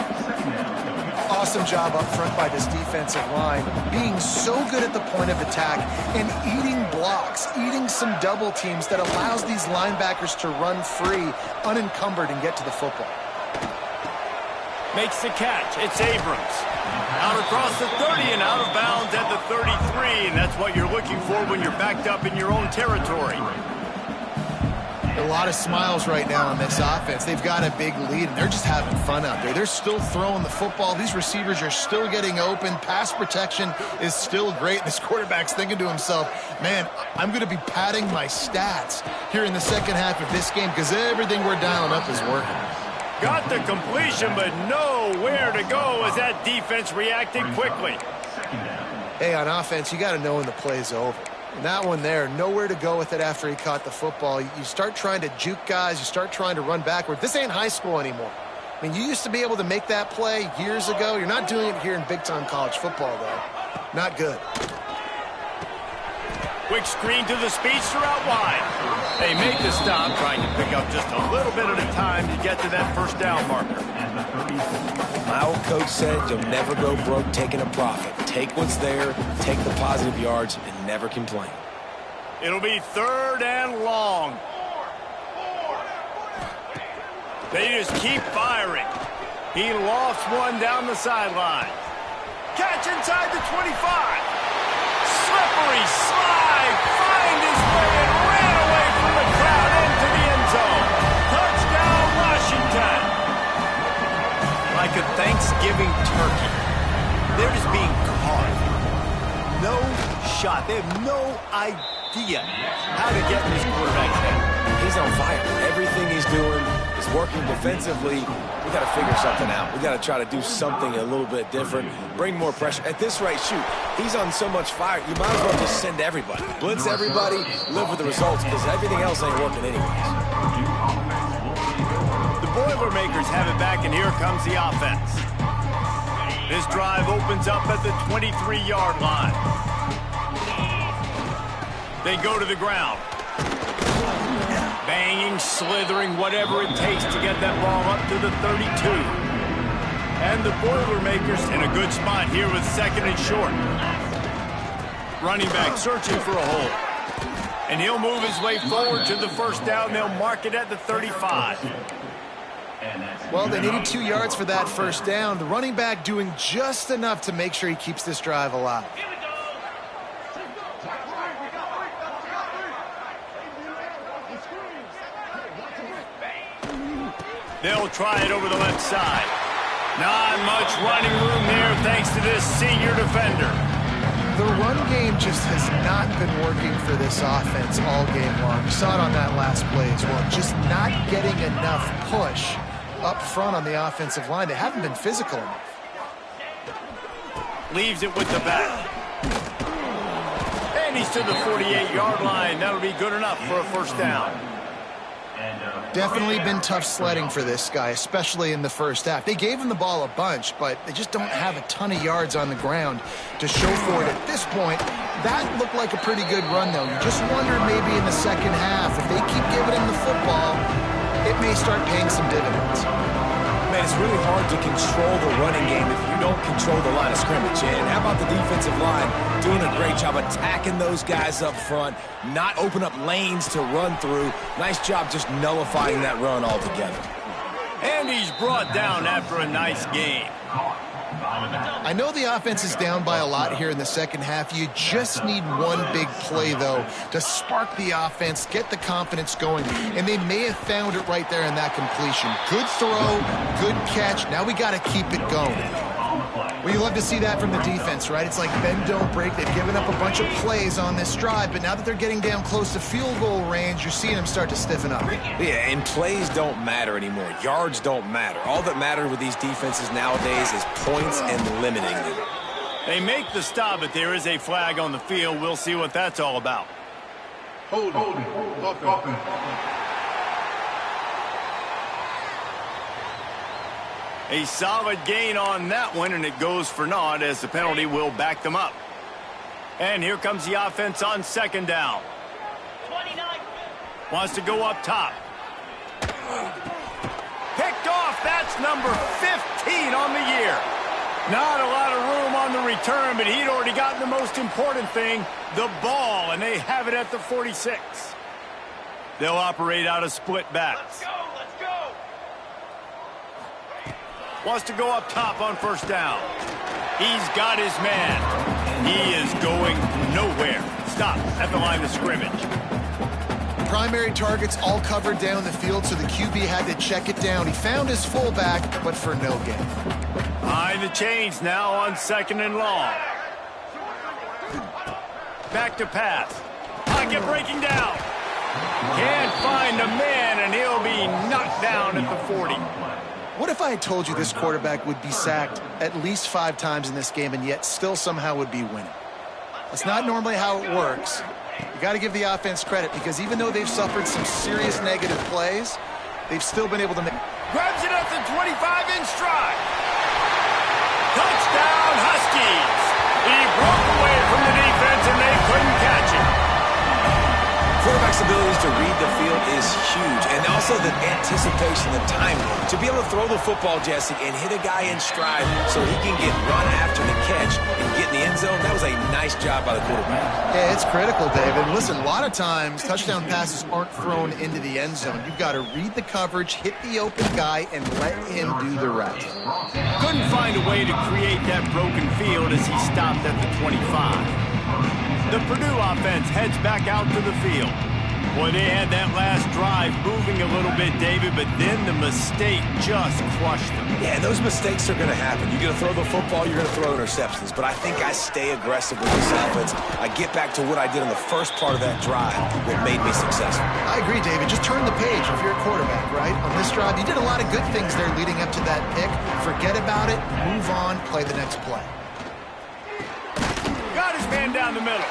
Awesome job up front by this defensive line, being so good at the point of attack and eating blocks, eating some double teams that allows these linebackers to run free, unencumbered, and get to the football. Makes the catch. It's Abrams. Out across the 30 and out of bounds at the 33, and that's what you're looking for when you're backed up in your own territory. A lot of smiles right now on this offense. They've got a big lead, and they're just having fun out there. They're still throwing the football. These receivers are still getting open. Pass protection is still great. This quarterback's thinking to himself, man, I'm going to be padding my stats here in the second half of this game because everything we're dialing up is working. Got the completion, but nowhere to go as that defense reacted quickly. Hey, on offense, you got to know when the play's over. And that one there, nowhere to go with it after he caught the football. You start trying to juke guys. You start trying to run backward. This ain't high school anymore. I mean, you used to be able to make that play years ago. You're not doing it here in big-time college football, though. Not good. Quick screen to the speedster out wide. They make the stop, trying to pick up just a little bit at a time to get to that first down marker. My old coach said you'll never go broke taking a profit. Take what's there, take the positive yards, and never complain. It'll be 3rd and long. They just keep firing. He lost one down the sideline. Catch inside the 25. Slippery slide. Find his way and ran away from the crowd into the end zone. Touchdown, Washington. Like a Thanksgiving turkey. They're just being caught. No shot. They have no idea how to get in this quarterback's head. He's on fire. Everything he's doing is working defensively. We got to figure something out. We got to try to do something a little bit different. Bring more pressure. At this rate, shoot, he's on so much fire, you might as well just send everybody. Blitz everybody, live with the results, because everything else ain't working anyways. The Boilermakers have it back, and here comes the offense. This drive opens up at the 23-yard line. They go to the ground. Banging, slithering, whatever it takes to get that ball up to the 32. And the Boilermakers in a good spot here with 2nd and short. Running back searching for a hole. And he'll move his way forward to the first down. They'll mark it at the 35. Well, they needed 2 yards for that first down. The running back doing just enough to make sure he keeps this drive alive. They'll try it over the left side. Not much running room there thanks to this senior defender. The run game just has not been working for this offense all game long. You saw it on that last play as well. Just not getting enough push up front on the offensive line. They haven't been physical enough. Leaves it with the back. And he's to the 48-yard line. That'll be good enough for a first down. Definitely been tough sledding for this guy, especially in the first half. They gave him the ball a bunch, but they just don't have a ton of yards on the ground to show for it at this point. That looked like a pretty good run, though. You just wonder maybe in the second half, if they keep giving him the football, it may start paying some dividends. Man, it's really hard to control the running game if you don't control the line of scrimmage. And how about the defensive line doing a great job attacking those guys up front, not open up lanes to run through. Nice job just nullifying that run altogether. And he's brought down after a nice game. I know the offense is down by a lot here in the second half. You just need one big play, though, to spark the offense, get the confidence going, and they may have found it right there in that completion. Good throw, good catch. Now we got to keep it going. Well, you love to see that from the defense, right? It's like bend, don't break. They've given up a bunch of plays on this drive, but now that they're getting down close to field goal range, you're seeing them start to stiffen up. Yeah, and plays don't matter anymore. Yards don't matter. All that matters with these defenses nowadays is points and limiting them. They make the stop, but there is a flag on the field. We'll see what that's all about. Holding. Offense. A solid gain on that one, and it goes for naught as the penalty will back them up. And here comes the offense on second down. 29. Wants to go up top. Picked off. That's number 15 on the year. Not a lot of room on the return, but he'd already gotten the most important thing, the ball, and they have it at the 46. They'll operate out of split backs. Let's go. Wants to go up top on first down. He's got his man. He is going nowhere. Stop at the line of scrimmage. Primary targets all covered down the field, so the QB had to check it down. He found his fullback, but for no gain. Behind the chains now on second and long. Back to pass. Pocket breaking down. Can't find a man, and he'll be knocked down at the 40. What if I had told you this quarterback would be sacked at least 5 times in this game and yet still somehow would be winning? That's not normally how it works. You got to give the offense credit because even though they've suffered some serious negative plays, they've still been able to make... Grabs it at the 25 in stride. Touchdown, Huskies. He broke away from the defense and they couldn't catch him. Quarterback's abilities to read the field is huge, and also the anticipation, the timing. To be able to throw the football, Jesse, and hit a guy in stride so he can get run after the catch and get in the end zone, that was a nice job by the quarterback. Yeah, it's critical, David. Listen, a lot of times touchdown passes aren't thrown into the end zone. You've got to read the coverage, hit the open guy, and let him do the rest. Couldn't find a way to create that broken field as he stopped at the 25. The Purdue offense heads back out to the field. Boy, they had that last drive moving a little bit, David, but then the mistake just crushed them. Yeah, and those mistakes are going to happen. You're going to throw the football, you're going to throw interceptions. But I think I stay aggressive with this offense. I get back to what I did in the first part of that drive that made me successful. I agree, David. Just turn the page if you're a quarterback, right? On this drive, you did a lot of good things there leading up to that pick. Forget about it, move on, play the next play. Got his man down the middle.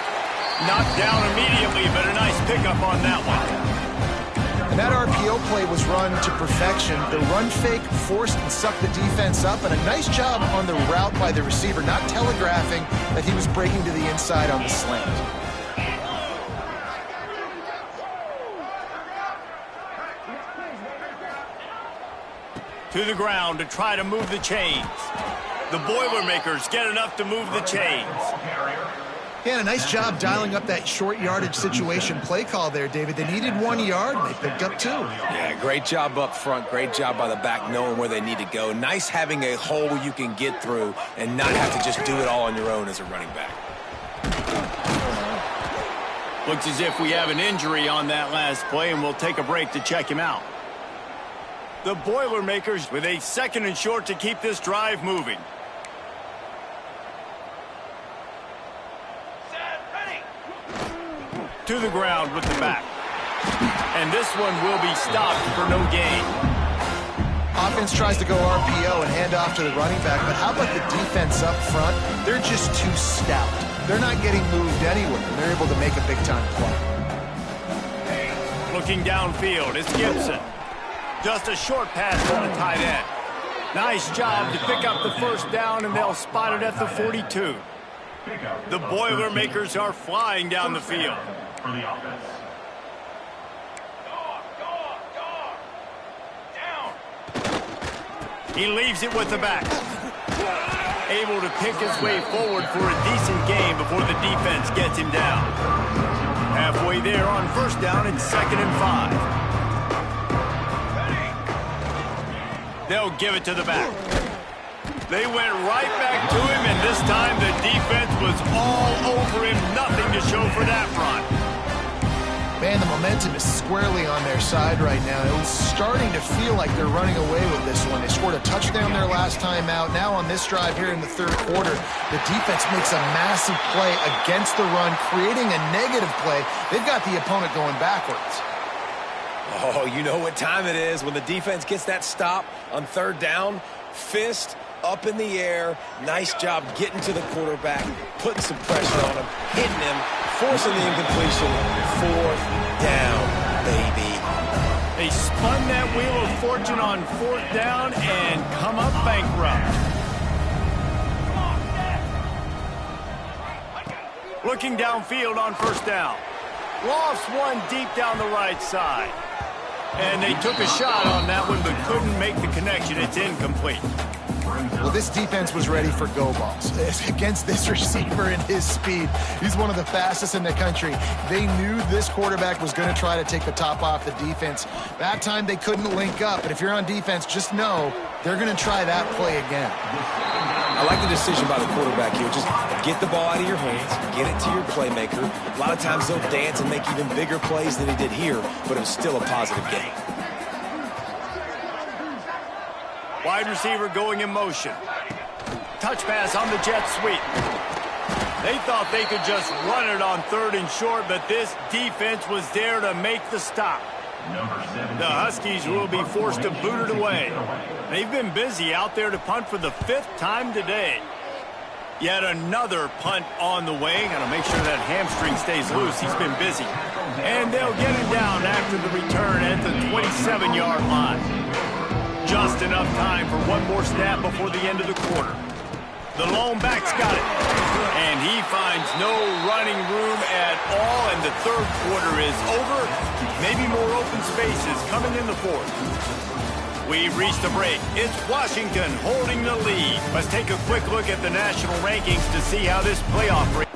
Knocked down immediately, but a nice pickup on that one. And that RPO play was run to perfection. The run fake forced and sucked the defense up, and a nice job on the route by the receiver, not telegraphing that he was breaking to the inside on the slant. To the ground to try to move the chains. The Boilermakers get enough to move the chains. Yeah, a nice job dialing up that short yardage situation play call there, David. They needed 1 yard, and they picked up 2. Yeah, great job up front. Great job by the back knowing where they need to go. Nice having a hole you can get through and not have to just do it all on your own as a running back. Looks as if we have an injury on that last play, and we'll take a break to check him out. The Boilermakers with a 2nd and short to keep this drive moving. To the ground with the back. And this one will be stopped for no gain. Offense tries to go RPO and hand off to the running back, but how about the defense up front? They're just too stout. They're not getting moved anywhere, and they're able to make a big-time play. Looking downfield, it's Gibson. Just a short pass from the tight end. Nice job to pick up the first down, and they'll spot it at the 42. The Boilermakers are flying down the field. For the offense. He leaves it with the back. Able to pick his way forward for a decent gain before the defense gets him down. Halfway there on first down, it's 2nd and 5. They'll give it to the back. They went right back to him, and this time the defense was all over him. Nothing to show for that run. Man, the momentum is squarely on their side right now. It was starting to feel like they're running away with this one. They scored a touchdown their last time out. Now on this drive here in the 3rd quarter, the defense makes a massive play against the run, creating a negative play. They've got the opponent going backwards. Oh, you know what time it is when the defense gets that stop on 3rd down. Fist up in the air. Nice job getting to the quarterback, putting some pressure on him, hitting him, forcing the incompletion. 4th down, baby. They spun that wheel of fortune on 4th down and come up bankrupt. Looking downfield on first down. Lofts one deep down the right side. And they took a shot on that one but couldn't make the connection. It's incomplete. Well, this defense was ready for go balls. Against this receiver and his speed, he's one of the fastest in the country. They knew this quarterback was going to try to take the top off the defense. That time they couldn't link up, but if you're on defense, just know they're going to try that play again. I like the decision by the quarterback here. Just get the ball out of your hands, get it to your playmaker. A lot of times they'll dance and make even bigger plays than he did here, but it was still a positive game. Wide receiver going in motion. Touch pass on the jet sweep. They thought they could just run it on 3rd and short, but this defense was there to make the stop. The Huskies will be forced to boot it away. They've been busy out there to punt for the 5th time today. Yet another punt on the way. Got to make sure that hamstring stays loose. He's been busy. And they'll get him down after the return at the 27-yard line. Just enough time for one more snap before the end of the quarter. The lone back's got it. And he finds no running room at all, and the 3rd quarter is over. Maybe more open spaces coming in the 4th. We've reached a break. It's Washington holding the lead. Let's take a quick look at the national rankings to see how this playoff race.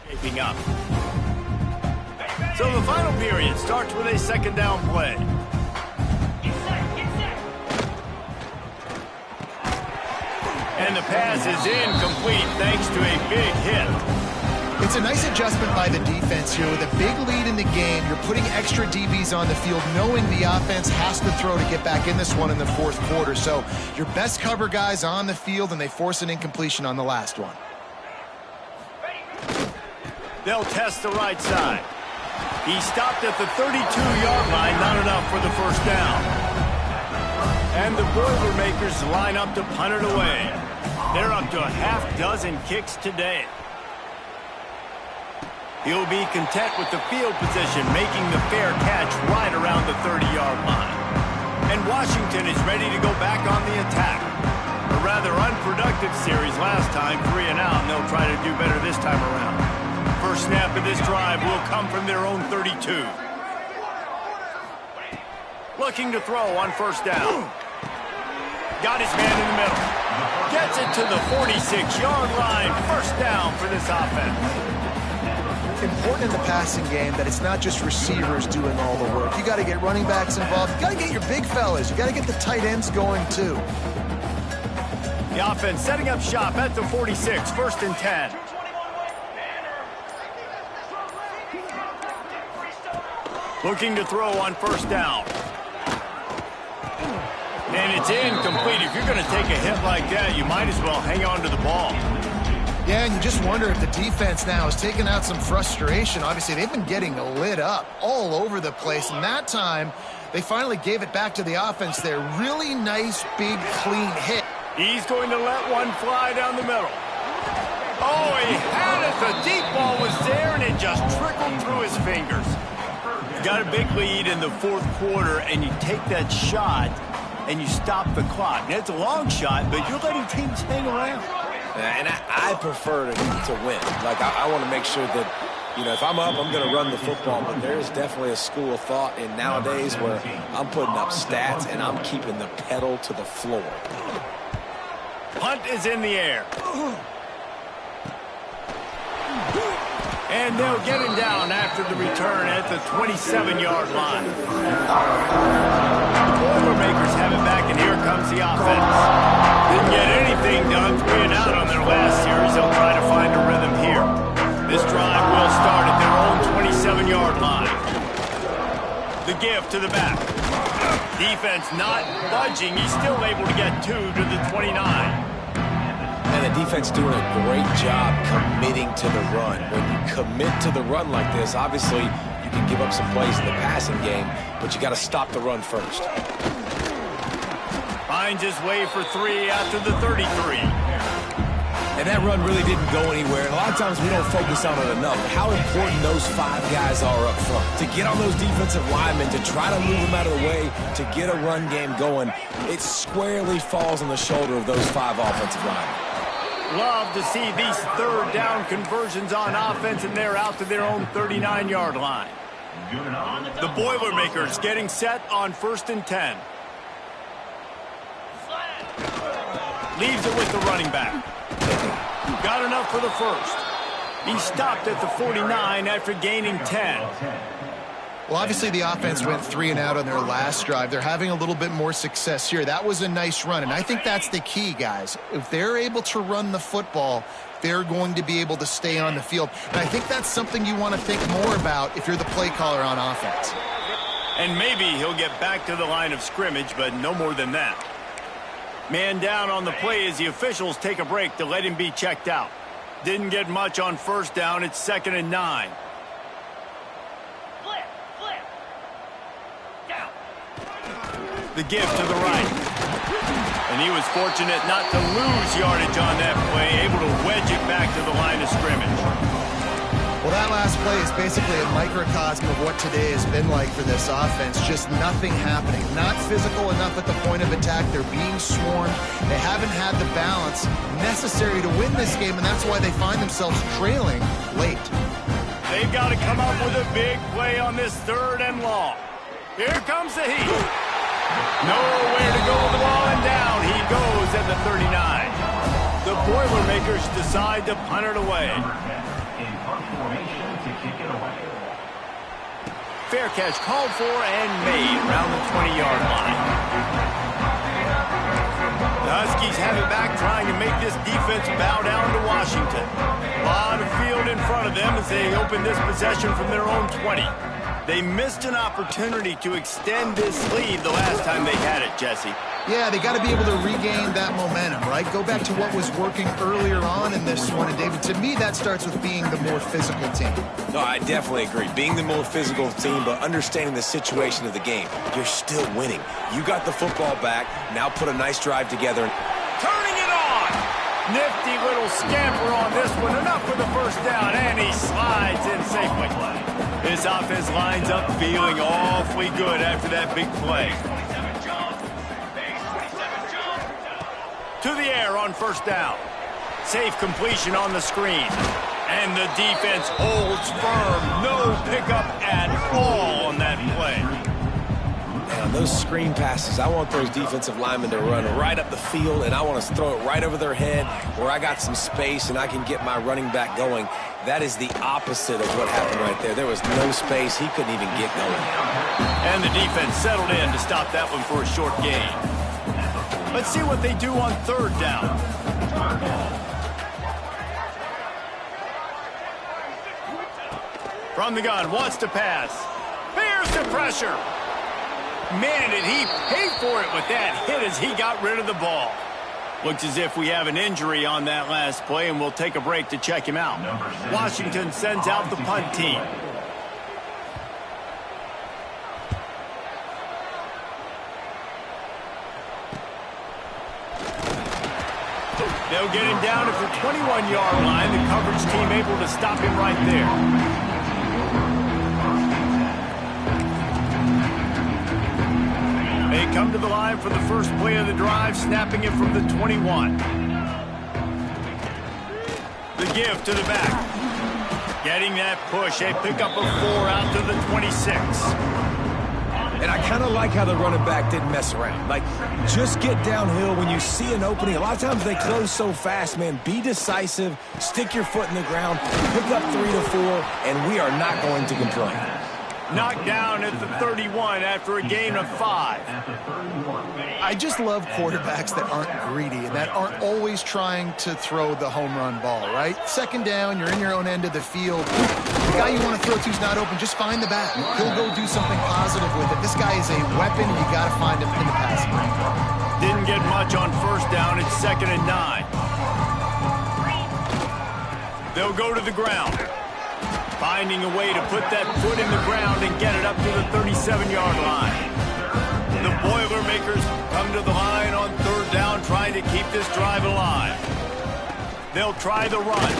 Shaping up. So the final period starts with a 2nd down play. And the pass is incomplete thanks to a big hit. It's a nice adjustment by the defense here. With a big lead in the game, you're putting extra DBs on the field, knowing the offense has to throw to get back in this one in the fourth quarter. So your best cover guys on the field, and they force an incompletion on the last one. They'll test the right side. He stopped at the 32-yard line, not enough for the first down. And the Boilermakers line up to punt it away. They're up to a half dozen kicks today. He'll be content with the field position, making the fair catch right around the 30-yard line. And Washington is ready to go back on the attack. A rather unproductive series last time, 3 and out, and they'll try to do better this time around. First snap of this drive will come from their own 32. Looking to throw on first down. Got his man in the middle. Gets it to the 46-yard line. First down for this offense. Important in the passing game that it's not just receivers doing all the work. You got to get running backs involved. You got to get your big fellas. You got to get the tight ends going too. The offense setting up shop at the 46, first and 10. Looking to throw on first down. And it's incomplete. If you're going to take a hit like that, you might as well hang on to the ball. Yeah, and you just wonder if the defense now is taking out some frustration. Obviously, they've been getting lit up all over the place. And that time, they finally gave it back to the offense there. Really nice, big, clean hit. He's going to let one fly down the middle. Oh, he had it. The deep ball was there, and it just trickled through his fingers. You got a big lead in the fourth quarter, and you take that shot, and you stop the clock. Now, it's a long shot, but you're letting teams hang around. And I prefer to win. Like, I want to make sure that, you know, if I'm up, I'm going to run the football. But there is definitely a school of thought in nowadays where I'm putting up stats and I'm keeping the pedal to the floor. Punt is in the air. And they'll get him down after the return at the 27-yard line. The Boilermakers have it back, and here comes the offense. Didn't get anything done, 3 and out on their last series. They'll try to find a rhythm here. This drive will start at their own 27-yard line. The give to the back. Defense not budging. He's still able to get 2 to the 29. And the defense doing a great job committing to the run. When you commit to the run like this, obviously you can give up some plays in the passing game, but you got to stop the run first. Finds his way for 3 after the 33. And that run really didn't go anywhere. And a lot of times we don't focus on it enough. How important those 5 guys are up front. To get on those defensive linemen, to try to move them out of the way, to get a run game going, it squarely falls on the shoulder of those 5 offensive linemen. Love to see these third down conversions on offense, and they're out to their own 39-yard line. The Boilermakers getting set on first and 10. Leaves it with the running back. Got enough for the first. He stopped at the 49 after gaining 10. Well, obviously the offense went 3 and out on their last drive. They're having a little bit more success here. That was a nice run, and I think that's the key, guys. If they're able to run the football, they're going to be able to stay on the field. And I think that's something you want to think more about if you're the play caller on offense. And maybe he'll get back to the line of scrimmage, but no more than that. Man down on the play as the officials take a break to let him be checked out. Didn't get much on first down. It's 2nd and 9. The give to the right. And he was fortunate not to lose yardage on that play, able to wedge it back to the line of scrimmage. Well, that last play is basically a microcosm of what today has been like for this offense. Just nothing happening. Not physical enough at the point of attack. They're being swarmed. They haven't had the balance necessary to win this game, and that's why they find themselves trailing late. They've got to come up with a big play on this 3rd and long. Here comes the heat. Nowhere to go with the ball, and down he goes at the 39. The Boilermakers decide to punt it away. Fair catch called for and made around the 20-yard line. Huskies have it back, trying to make this defense bow down to Washington. A lot of field in front of them as they open this possession from their own 20. They missed an opportunity to extend this lead the last time they had it, Jesse. Yeah, they got to be able to regain that momentum, right? Go back to what was working earlier on in this one. And, David, to me, that starts with being the more physical team. No, I definitely agree. Being the more physical team, but understanding the situation of the game. You're still winning. You got the football back. Now put a nice drive together. Turning it on! Nifty little scamper on this one. Enough for the first down, and he slides in safely. This offense lines up feeling awfully good after that big play. To the air on first down. Safe completion on the screen. And the defense holds firm. No pickup at all on that play. And on those screen passes, I want those defensive linemen to run right up the field, and I want to throw it right over their head where I got some space and I can get my running back going. That is the opposite of what happened right there. There was no space. He couldn't even get going. And the defense settled in to stop that one for a short gain. Let's see what they do on third down. From the gun, wants to pass. Here's the pressure. Man, did he pay for it with that hit as he got rid of the ball. Looks as if we have an injury on that last play, and we'll take a break to check him out. Washington sends out the punt team. They'll get him down at the 21-yard line. The coverage team able to stop him right there. They come to the line for the first play of the drive, snapping it from the 21. The give to the back. Getting that push. A pickup of 4 out to the 26. And I kind of like how the running back didn't mess around. Like, just get downhill when you see an opening. A lot of times they close so fast, man. Be decisive. Stick your foot in the ground. Pick up 3 to 4, and we are not going to complain. Knocked down at the 31 after a gain of 5. I just love quarterbacks that aren't greedy and that aren't always trying to throw the home run ball, right? Second down, you're in your own end of the field. The guy you want to throw to's not open, just find the back. He'll go do something positive with it. This guy is a weapon, and you got to find him in the passing game. Didn't get much on first down. It's 2nd and 9. They'll go to the ground. Finding a way to put that foot in the ground and get it up to the 37-yard line. The Boilermakers come to the line on third down, trying to keep this drive alive. They'll try the run.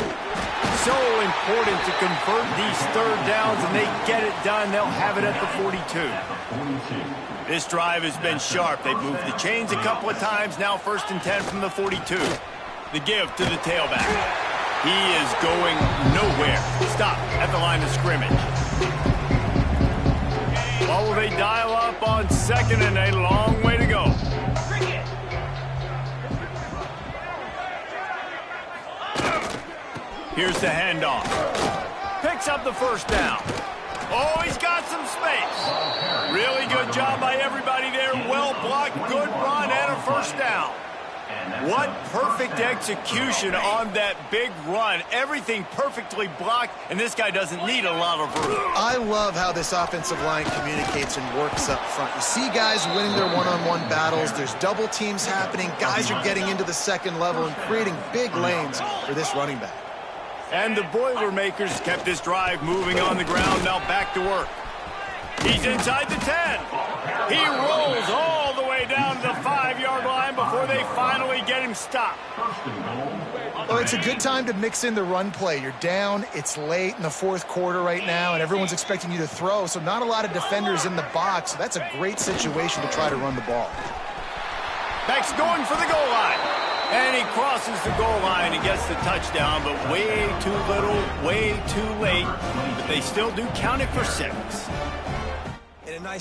So important to convert these third downs, and they get it done. They'll have it at the 42. This drive has been sharp. They've moved the chains a couple of times. Now 1st and 10 from the 42. The give to the tailback. He is going nowhere. Stop at the line of scrimmage. What will they dial up on 2nd and a long way to go? Here's the handoff. Picks up the first down. Oh, he's got some space. Really good job by everybody there. Well blocked, good run, and a first down. What perfect execution on that big run. Everything perfectly blocked, and this guy doesn't need a lot of room. I love how this offensive line communicates and works up front. You see guys winning their one-on-one battles. There's double teams happening. Guys are getting into the second level and creating big lanes for this running back. And the Boilermakers kept this drive moving on the ground. Now back to work. He's inside the 10. He rolls all the way down to the 5-yard line before they finally get him stopped. Well, it's a good time to mix in the run play. You're down, it's late in the 4th quarter right now, and everyone's expecting you to throw, so not a lot of defenders in the box. So that's a great situation to try to run the ball. Beck's going for the goal line. And he crosses the goal line and gets the touchdown, but way too little, way too late. But they still do count it for 6. And a nice